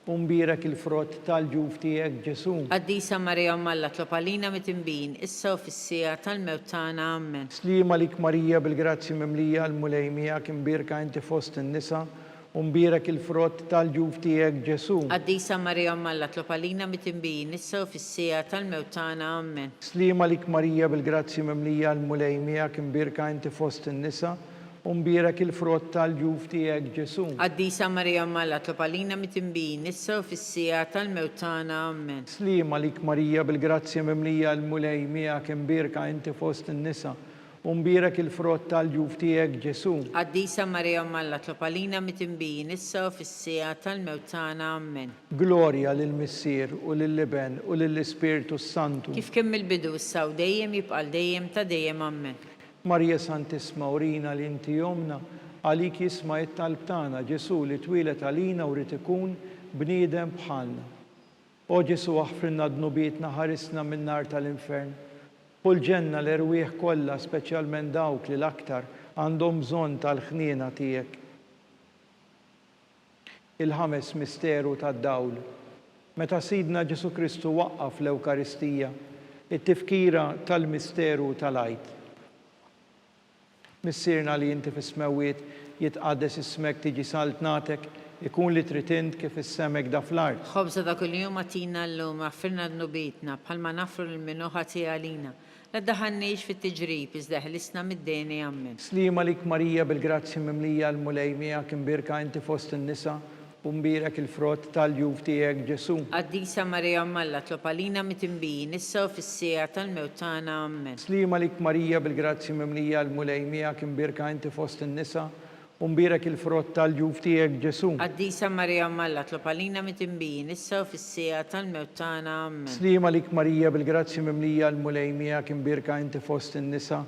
u mbirak il-frott tal-ġuf tiegħek Ġesu. Qaddisa Marija Malla tlob għalina mitinbijin issa u fis-sija tal-mewt tagħna amen. Slima lik Marija bil-grazzi mimlija l-mulej miegħek imbirka inti fost in-nisa u mbirak il-frott tal-ġuf tiegħek Ġesu. Qaddisa Marija Malla tlob għalina mitinbijin issa u fis-sija tal-mewt tagħna amen. Slima lik Marija bil-grazzi mimlija l-mulej miegħek imbirka inti fost in-nisa u mbirak il-frott tal-ġuf tiegħek Ġesu. Qaddisa Marija Malla tlob għalina mitinbijin issa u fis-sija tal-mewt tagħna amen. Slima lik Marija bil-grazzi mimlija l-mulej miegħek imbirka inti fost in-nisa u mbirak il-frott tal-ġuf tiegħek Ġesu. Qaddisa Marija Malla tlob għalina mitinbijin issa u fis-sija tal-mewt tagħna amen. Glorja lill-Missier u lill-Iben u lill-Ispiritu Santu. Kif kien mill-bidu issa u dejjem jibqal dejjem ta' dejjem amen. Marija Santisma, urina li inti jomna, għalik jisma it-talb tagħna Ġesu li twilet għalina u rrid ikun bniedem bħalna. O Ġesu aħfrinna dnubietna, ħarisna minn nar tal-infern, pulġenna l-erwieħ kollha, speċjalment dawk li l-aktar għandhom bżonn tal-ħniena tiegħek. Il-ħames misteru tad-dawl. Meta Sidna Ġesu Kristu waqqaf l-Ewkaristija, it-tifkira tal-misteru tal-għajt. Missierna li inti fis-smawiet jitqaddes ismek tiġi saltnatek, ikun li tritint kif is-semek da fl-art. Ħobża ta' kuljum għatina llum affirna dnubietna bħalma nafru l-minu ħatija għalina. La daħanniex fit-tiġrib iżda ħlisna mid-deni amen. Slima lik Marija bil-grazzi mimlija l-mulej miegħek imbirka inti fost in-nisa u mbirak il-frott tal-ġuf tiegħek Ġesu. Qaddisa Marija Malla tlob għalina mitinbijin issa u fis-sija tal-mewt tagħna amen. Slima lik Marija bil-grazzi mimlija l-mulej miegħek imbirka inti fost in-nisa u mbirak il-frott tal-ġuf tiegħek Ġesu. Qaddisa Marija Malla, tlob għalina mitinbijin, issa u fis-sija tal-mewt tagħna. Amen. Slima lik Marija bil-grazzi mimlija l-mulej miegħek imbirka inti fost in-nisa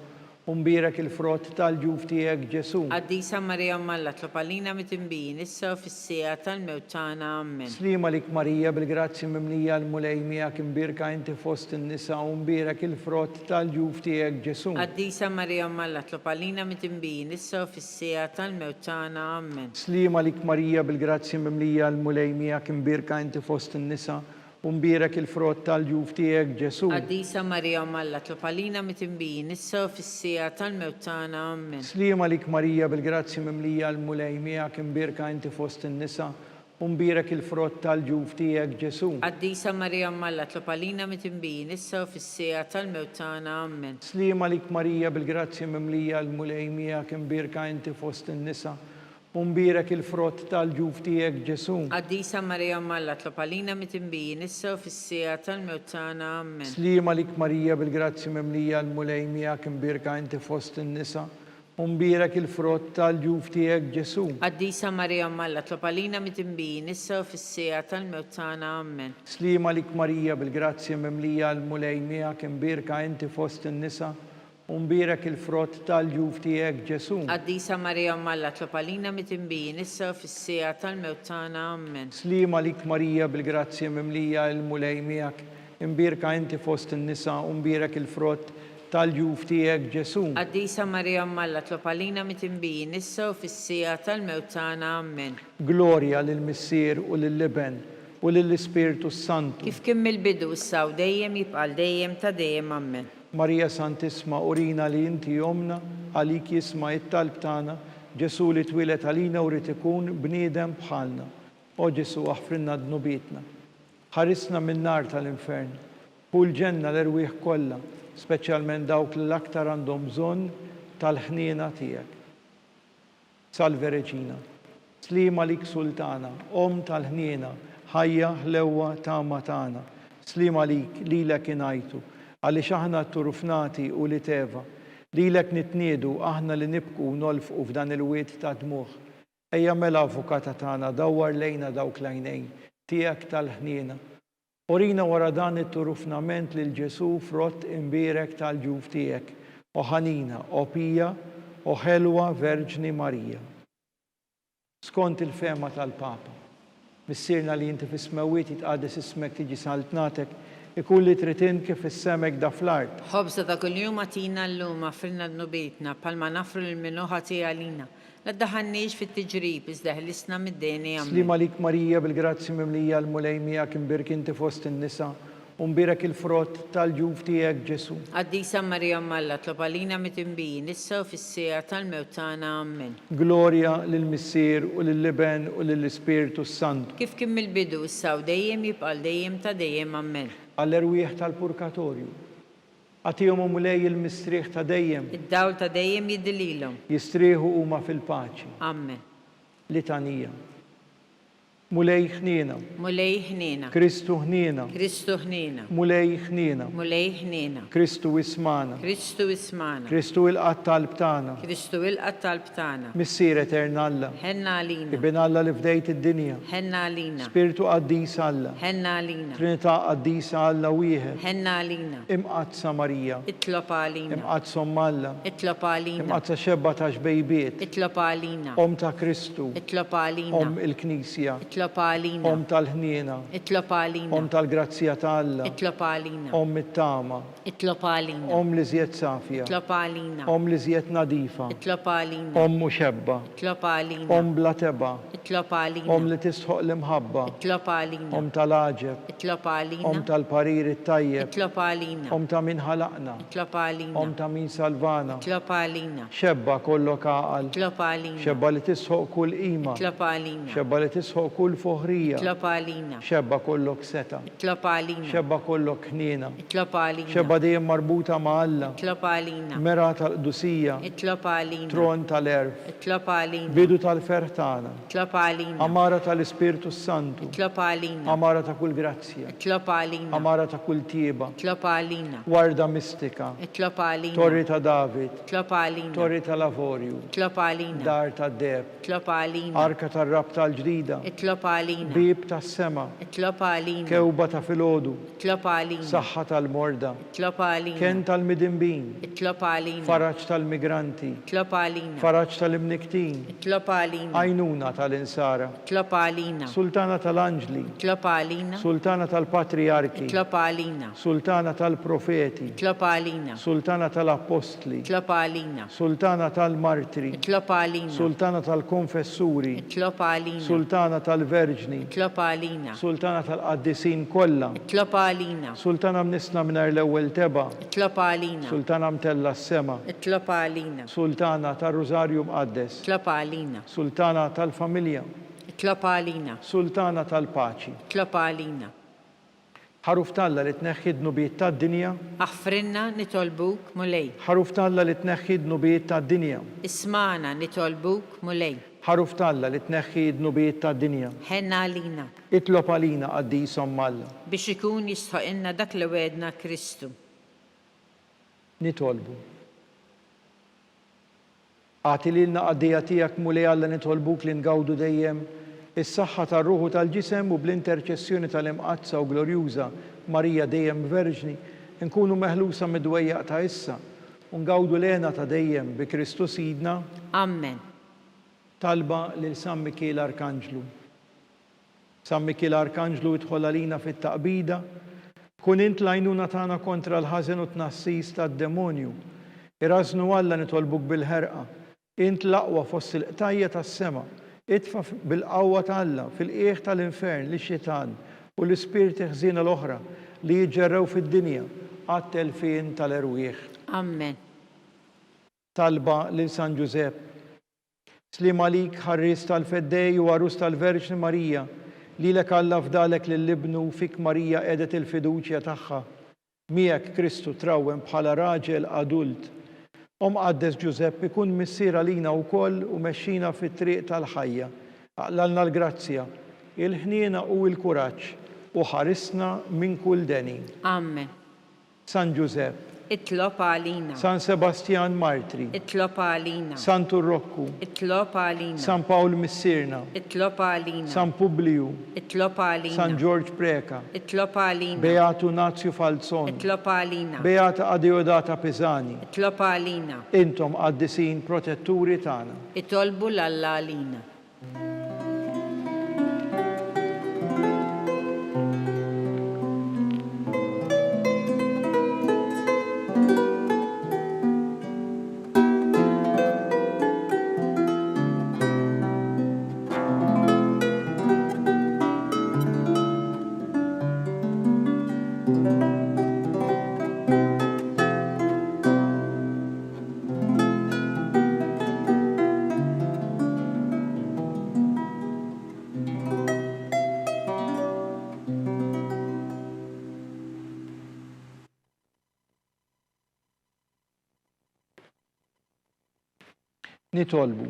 u mbirak il-frott tal-ġuf tiegħek Ġesu. Qaddisa Marija Malla, tlob għalina mitinbijin, issa u fis-sija tal-mewt tagħna. Amen. Slima lik Marija bil-grazzi mimlija l-mulej miegħek imbirka inti fost in-nisa u mbirak il-frott tal-ġuf tiegħek Ġesu. Qaddisa Marija Malla, tlob għalina mitinbijin, issa u fis-sija tal-mewt tagħna. Amen. Slima lik Marija bil-grazzi mimlija l-mulej miegħek imbirka inti fost in-nisa u mbirak il-frott tal-ġuf tiegħek Ġesu. Qaddisa Marija Malla, tlob għalina mitinbijin, issa u fis-sija tal-mewt tagħna. Amen. Slima lik Marija bil-grazzi mimlija l-mulej miegħek imbirka inti fost in-nisa u mbirak il-frott tal-ġuf tiegħek Ġesu. Qaddisa Marija Malla, tlob għalina mitinbijin, issa u fis-sija tal-mewt tagħna. Amen. Slima lik Marija bil-grazzi mimlija l-mulej miegħek imbirka inti fost in-nisa u mbirak il-frott tal-ġuf tiegħek Ġesu. Qaddisa Marija Malla, tlob għalina mitinbijin, issa u fis-sija tal-mewt tagħna. Amen. Slima lik Marija bil-grazzi mimlija l-mulej miegħek imbirka inti fost in-nisa u mbirak il-frott tal-ġuf tiegħek Ġesu. Qaddisa Marija Malla, tlob għalina mitinbijin, issa u fis-sija tal-mewt tagħna. Amen. Slima lik Marija bil-grazzi mimlija l-mulej miegħek imbirka inti fost in-nisa u mbirak il-frott tal-ġuf tiegħek Ġesu. Qaddisa Marija Malla, tlob għalina mitinbijin, issa u fis-sija tal-mewt tagħna. Amen. Slima lik Marija bil-grazzi mimlija l-mulej miegħek imbirka inti fost in-nisa u mbirak il-frott tal-ġuf tiegħek Ġesu. Qaddisa Marija Malla, tlob għalina mitinbijin, issa u fis-sija tal-mewt tagħna. Amen. Glorja lill-Missier u lill-Liben u lill-Ispiritu Santu. Kif kien mill-bidu issa u dejjem jibqa' dejjem ta' dejjem. Amen. Marija Santisma, urina li inti jomna, għalik jisma it-talb tagħna, Ġesu li twilet għalina u rrid ikun bniedem bħalna. O Ġesu aħfrinna dnubietna. Ħarisna min-nar tal-infern. U l-ġenna l-erwieħ kollha, speċjalment dawk l-aktar għandhom bżonn tal-ħniena tiegħek. Salve Reġina, slima lik Sultana, Om tal-ħniena, ħajja ħlewwa tama tagħna. Slima lik lilek ingħajtu, għaliex aħna turufnati u li teva, lilek nitniedu aħna li nibku nolfqu f'dan il-wied ta' dmuħ. Ejja mela avukata tagħna dawwar lejna dawk l-għajnejn tiegħek tal-ħniena. Orina wara dan it-turufnament lil Ġesu frott imbierek tal-ġuf tiegħek, o ħanina, o pija, o ħelwa Verġni Marija. Skont il-fema tal-Papa, missierna li inti fis-smawiet jitqaddes ismek tiġi saltnatek, ikun li tritin kif is-semek da fl-art. Ħobża ta' kuljum għatina llum għafrilna dnubietna palma nafru l-minuħa tiegħek għalina. La ddaħħalniex fit-tiġrib iżda ħlisna mid-deni. Slima lik Marija bil-grazzi mimlija l-mulej miegħek imbirk inti fost in-nisa u mbirak il-frott tal-ġuf tiegħek Ġesu. Qaddisa Marija Malla, tlob għalina mitinbijin, issa u fis-sija tal-mewt tagħna. Amen. Glorja lill-Missier u lill-Liben u lill-Ispiritu Santu. Kif kien mill-bidu issa u dejjem jibqa' dejjem ta' dejjem. Amen. Għall-erwieħ tal-purkatorju. Għatihom mulej il-mistrieħ ta' dejjem. Id-dawl ta' dejjem jiddililhom. Jistrieħu huma fil-paċi. Amen. Litanija. Mulej ħniena. Mulej ħniena. Kristu ħniena. Kristu ħniena. Mulej ħniena. Mulej ħniena. Kristu ismana. Kristu ismana. Kristu il-qatt talb tagħna. Kristu il-qatt talb tagħna. Missier Eterna Alla. Ħenna għalina. Ibn Alla li fdejt id-dinja. Ħenna għalina. Spiritu qaddis Alla. Ħenna għalina. Trinità qaddisa Alla wieħed. Ħenna għalina. Imqazza Marija. Itlob għalina. Imqazza Alla. Itlob għalina. Imqazza xebba ta' xbejbiet. Itlob għalina. Om ta' Kristu. Itlob għalina. Om il-Knisja. Itlob għalina. Om tal-ħniena. Itlob għalina. Om tal-grazzja ta' Alla. Itlob għalina. Om it-tama. Itlob għalina. Om li żjed safja. Itlob għalina. Om li żjed nadifa. Itlob għalina. Om muxebba. Itlob għalina. Om bla teba. Itlob għalina. Om li tisħoq l-imħabba. Itlob għalina. Om tal-aġeb. Itlob għalina. Om tal-parir it-tajjeb. Itlob għalina. Om ta' min ħalaqna. Itlob għalina. Om ta' min salvana. Itlob għalina. Xebba kollok għaqal. Itlob għalina. Xebba li tisħoq kull qima. Itlob għalina. Xebba li tisħoq kull kull foħrija. Itlob għalina. Xebba kollok seta. Itlob għalina. Xebba kollok ħniena. Itlob għalina. Xebba dejjem marbuta ma' Alla. Itlob għalina. Mera tal-qdusija. Itlob għalina. Tron tal-erf. Itlob għalina. Bidu tal-fertana. Itlob għalina. Amara tal-Ispirtu Santu. Itlob għalina. Amara ta' kull grazzja. Itlob għalina. Amara ta' kull tieba. Itlob għalina. Warda mistika. Itlob għalina. Torri ta' David. Itlob għalina. Torri tal-Lavorju. Itlob għalina. Dar ta' Deb. Itlob għalina. Arka tar-rab tal-ġdida. Itlob għalina. Bib tas-sema. Itlob għalina. Kewba ta' filgħodu. Itlob għalina. Saħħa tal-morda. Itlob għalina. Ken tal-midinbin. Itlob għalina. Faraġġ tal-migranti. Itlob għalina. Faraġġ tal-imniktin. Itlob għalina. Għajnuna tal-insara. Itlob għalina. Sultana tal-anġli. Itlob għalina. Sultana tal-patriarki. Itlob għalina. Sultana tal-profeti. Itlob għalina. Sultana tal-apostli. Itlob għalina. Sultana tal-martri. Itlob għalina. Sultana tal-konfessuri. Itlob għalina. Sultana tal-verġni. Itlob għalina. Sultana tal-qaddisin kollha. Itlob għalina. Sultana mnisna mingħajr l-ewwel teba. Itlob għalina. Sultana mtella s-sema. Itlob għalina. Sultana tar-Rużarju Mqaddes. Itlob għalina. Sultana tal-familja. Itlob għalina. Sultana tal-paċi. Itlob għalina. Ħaruf Talla li tneħħi d-nubiet tad-dinja. Aħfrinna nitolbuk mulej. Ħaruf Talla li tneħħi d-nubiet tad-dinja. Ismana nitolbuk mulej. Ħaruf Talla li tneħħi d-nubiet tad-dinja. Ħenna għalina. Itlob għalina qaddisom Malla. Biex ikun jistħoqilna dak li wedna Kristu. Nitolbu. Għati lilna qaddija tiegħek mulej Alla nitolbuk li ngawdu dejjem is-saħħa tar-ruħu tal-ġisem u bl-interċessjoni tal-imqazza u glorjuża Marija dejjem Verġni nkunu meħlusa mid-dwejjaq ta' issa u ngawdu lena ta' dejjem bi Kristu Sidna. Amen. Talba lil San Mikiel Arkanġlu. San Mikiel Arkanġlu idħol għalina fit-taqbida, kun int l-għajnuna tagħna kontra l-ħażen u tnassis tad-demonju. Irażnu Alla nitolbuk bil-ħerqa. Int l-aqwa fost il-qtajja tas-sema. Itfa bil-qawwa tal-Alla fil-qiegħ tal-infern li xitan u l-ispirti ħżiena l-oħra li jiġġerrew fid-dinja għat-telfien tal-erwieħ. Amen. Talba lil San Ġusepp. Slim għalik ħarris tal-feddej u għarus tal-Verġni Marija lilek Alla fdalek lill-ibnu fik Marija qiegħdet il-fiduċja tagħha. Miegħek Kristu trawwem bħala raġel adult. Qaddes Ġusepp ikun missier għalina wkoll u mexxina fit-triq tal-ħajja. Aqlalna l-grazzja, il-ħniena u l-kuraġġ u ħarisna minn kull deni. Amen. San Ġusepp. Itlob għalina. San Sebastian Martri. Itlob għalina. San Turrokku. Itlob għalina. San Pawl Missirna. Itlob għalina. San Publiu. Itlob għalina. San George Preka. Itlob għalina. Beatu Nazio Falzon. Itlob għalina. Beata Adeodata Pisani. Itlob għalina. Intom qaddisin protetturi tagħna. Itolbu l-Alla għalina. Nitolbu.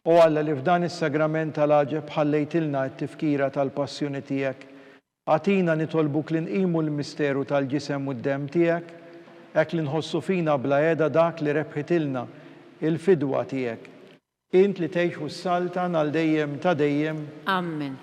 U Alla li f'dan is-sagrament tal-aġeb ħallejtilna t-tifkira tal-passjoni tiegħek, għatina nitolbuk li nqimu l-misteru tal-ġisem u d-dem tiegħek, hekk li nħossu fina bla qiegħda dak li rebħitilna il-fidwa tiegħek. Int li tgħixu s-saltan għal dejjem ta' dejjem. Amen.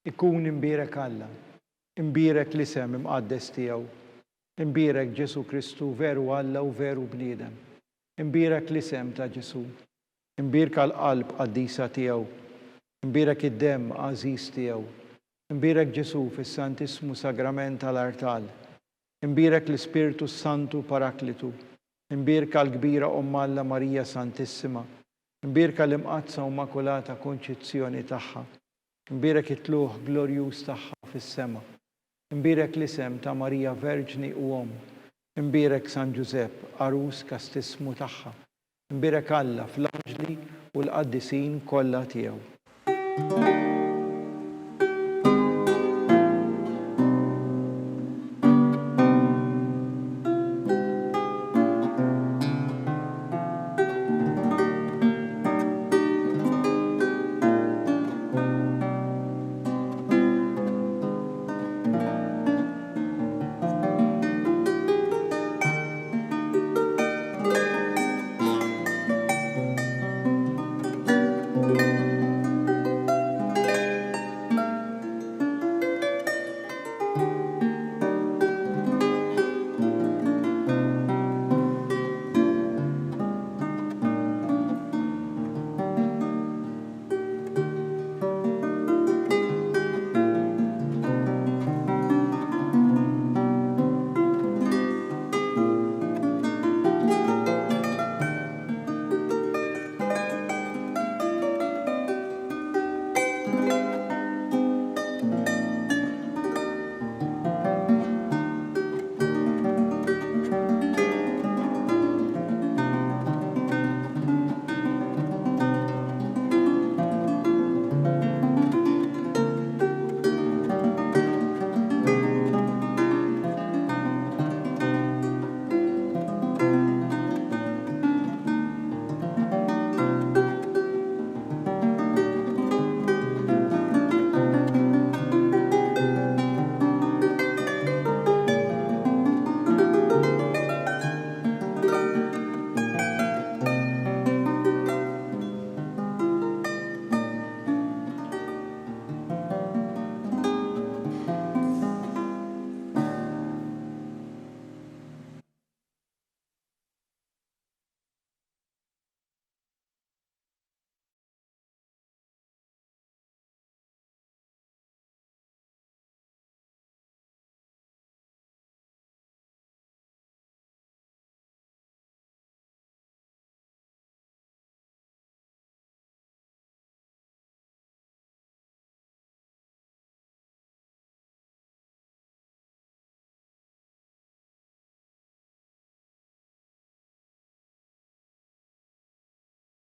ikun imbierek Alla, imbierek l-isem imqaddes tiegħu, imbierek Ġesu Kristu veru Alla u veru bniedem, imbierek l-isem ta' Ġesu, imbierek l-qalb qaddisa tiegħu, imbierek id-demm għażiż tiegħu, imbierek Ġesu fis-Santismu Sagrament tal-Artal, imbierek l-Ispiritu Santu Paraklitu, imbierek l-kbira Alla Marija Santissima, imbierek l-imqazza u makulata konċizzjoni tagħha, imbierek it-tluħ glorjuż tagħha fis-sema, imbierek l-isem ta' Marija Verġni u Om, imbierek San Ġusepp, arus kastismu tagħha, imbierek Alla fl-anġli u l-qaddisin kollha tiegħu.